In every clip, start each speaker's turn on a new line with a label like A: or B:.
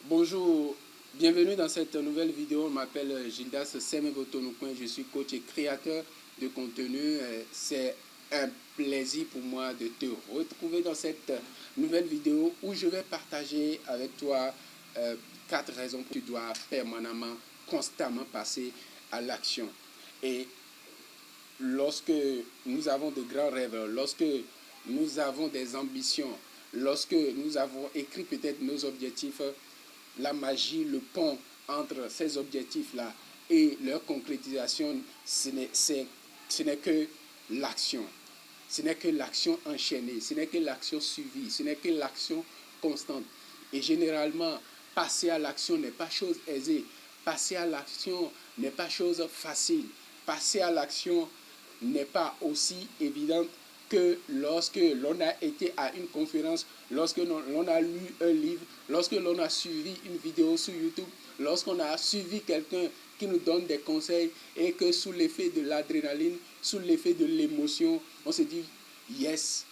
A: Bonjour, bienvenue dans cette nouvelle vidéo. Je m'appelle Gildas Semevotonoukouen, je suis coach et créateur de contenu. C'est un plaisir pour moi de te retrouver dans cette nouvelle vidéo où je vais partager avec toi 4 raisons que tu dois permanemment, constamment passer à l'action. Et lorsque nous avons de grands rêves, lorsque nous avons des ambitions, lorsque nous avons écrit peut-être nos objectifs, la magie, le pont entre ces objectifs-là et leur concrétisation, ce n'est que l'action. Ce n'est que l'action enchaînée, ce n'est que l'action suivie, ce n'est que l'action constante. Et généralement, passer à l'action n'est pas chose aisée. Passer à l'action n'est pas chose facile. Passer à l'action n'est pas aussi évident que lorsque l'on a été à une conférence, lorsque l'on a lu un livre, lorsque l'on a suivi une vidéo sur YouTube, lorsqu'on a suivi quelqu'un qui nous donne des conseils et que sous l'effet de l'adrénaline, sous l'effet de l'émotion, on se dit yes,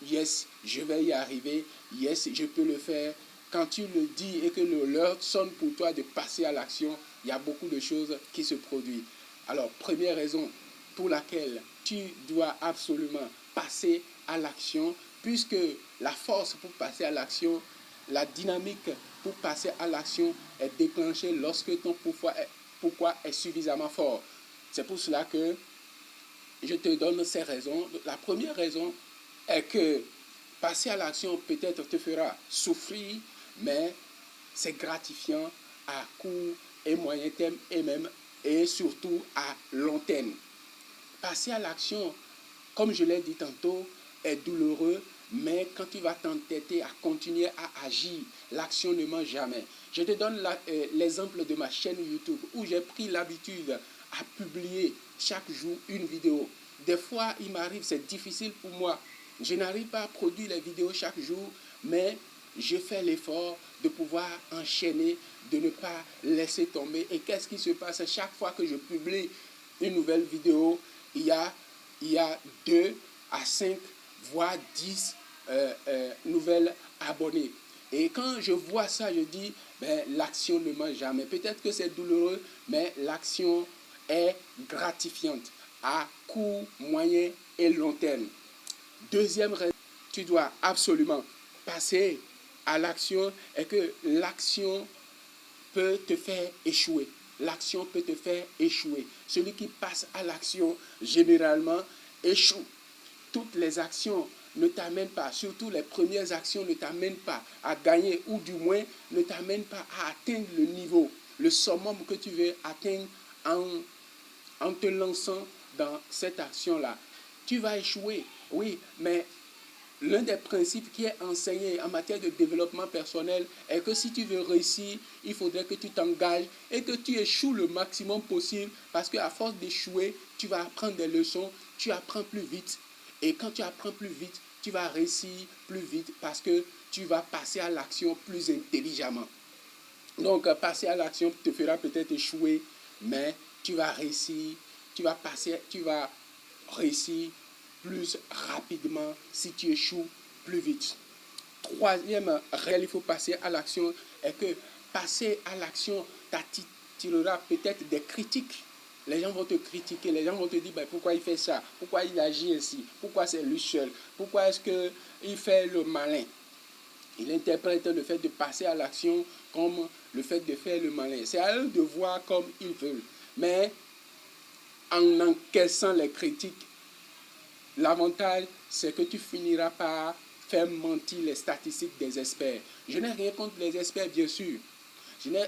A: yes, je vais y arriver, yes, je peux le faire. Quand tu le dis et que l'heure sonne pour toi de passer à l'action, il y a beaucoup de choses qui se produisent. Alors, première raison pour laquelle tu dois absolument passer à l'action, puisque la force pour passer à l'action, la dynamique pour passer à l'action est déclenchée lorsque ton pourquoi est suffisamment fort. C'est pour cela que je te donne ces raisons. La première raison est que passer à l'action peut-être te fera souffrir, mais c'est gratifiant à court et moyen terme et surtout à long terme. Passer à l'action, comme je l'ai dit tantôt, est douloureux, mais quand tu vas t'entêter à continuer à agir, l'action ne ment jamais. Je te donne l'exemple de ma chaîne YouTube où j'ai pris l'habitude à publier chaque jour une vidéo. Des fois, il m'arrive, c'est difficile pour moi. Je n'arrive pas à produire les vidéos chaque jour, mais je fais l'effort de pouvoir enchaîner, de ne pas laisser tomber. Et qu'est-ce qui se passe chaque fois que je publie une nouvelle vidéo? Il y a 2 à 5, voire 10 nouvelles abonnés. Et quand je vois ça, je dis, l'action ne ment jamais. Peut-être que c'est douloureux, mais l'action est gratifiante à court, moyen et long terme. Deuxième raison, tu dois absolument passer à l'action et que l'action peut te faire échouer. L'action peut te faire échouer. Celui qui passe à l'action, généralement, échoue. Toutes les actions ne t'amènent pas, surtout les premières actions ne t'amènent pas à gagner ou du moins ne t'amènent pas à atteindre le niveau, le summum que tu veux atteindre en te lançant dans cette action-là. Tu vas échouer, oui, mais l'un des principes qui est enseigné en matière de développement personnel est que si tu veux réussir, il faudrait que tu t'engages et que tu échoues le maximum possible parce qu'à force d'échouer, tu vas apprendre des leçons, tu apprends plus vite. Et quand tu apprends plus vite, tu vas réussir plus vite parce que tu vas passer à l'action plus intelligemment. Donc, passer à l'action te fera peut-être échouer, mais tu vas réussir, tu vas réussir plus rapidement si tu échoues plus vite. Troisième règle, il faut passer à l'action, est que passer à l'action t'attirera peut-être des critiques. Les gens vont te critiquer, les gens vont te dire pourquoi il fait ça, pourquoi il agit ainsi, pourquoi c'est lui seul, pourquoi est-ce qu'il fait le malin. Il interprète le fait de passer à l'action comme le fait de faire le malin. C'est à eux de voir comme ils veulent. Mais en encaissant les critiques, l'avantage, c'est que tu finiras par faire mentir les statistiques des experts. Je n'ai rien contre les experts, bien sûr.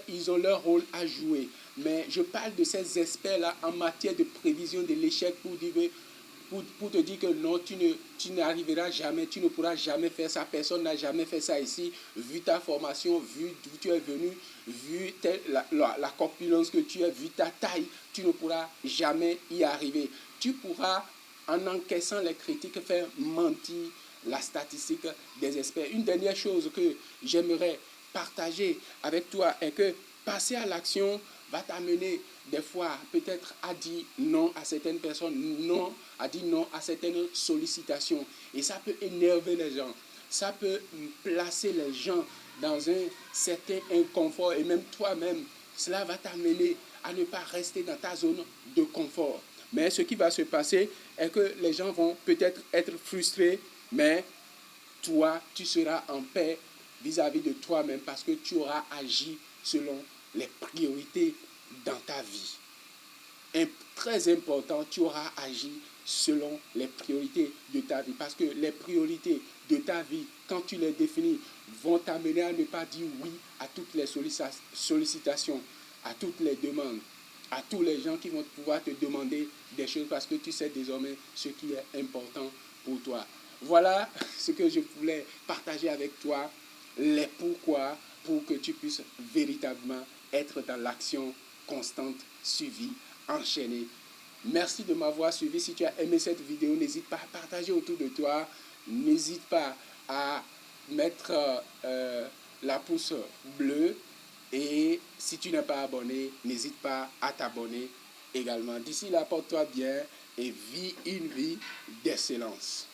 A: Ils ont leur rôle à jouer. Mais je parle de ces experts-là en matière de prévision de l'échec pour te dire que non, tu n'arriveras jamais, tu ne pourras jamais faire ça. Personne n'a jamais fait ça ici. Vu ta formation, vu d'où tu es venu, vu la corpulence que tu as, vu ta taille, tu ne pourras jamais y arriver. Tu pourras, en encaissant les critiques, faire mentir la statistique des experts. Une dernière chose que j'aimerais partager avec toi est que passer à l'action va t'amener des fois peut-être à dire non à certaines personnes, à dire non à certaines sollicitations. Et ça peut énerver les gens. Ça peut placer les gens dans un certain inconfort et même toi-même, cela va t'amener à ne pas rester dans ta zone de confort. Mais ce qui va se passer est que les gens vont peut-être être frustrés, mais toi, tu seras en paix vis-à-vis de toi-même parce que tu auras agi selon les priorités dans ta vie. Très important, tu auras agi selon les priorités de ta vie. Parce que les priorités de ta vie, quand tu les définis, vont t'amener à ne pas dire oui à toutes les sollicitations, à toutes les demandes, à tous les gens qui vont pouvoir te demander des choses parce que tu sais désormais ce qui est important pour toi. Voilà ce que je voulais partager avec toi, les pourquoi, pour que tu puisses véritablement être dans l'action constante, suivie, enchaînée. Merci de m'avoir suivi. Si tu as aimé cette vidéo, n'hésite pas à partager autour de toi. N'hésite pas à mettre la pouce bleue. Et si tu n'es pas abonné, n'hésite pas à t'abonner également. D'ici là, porte-toi bien et vis une vie d'excellence.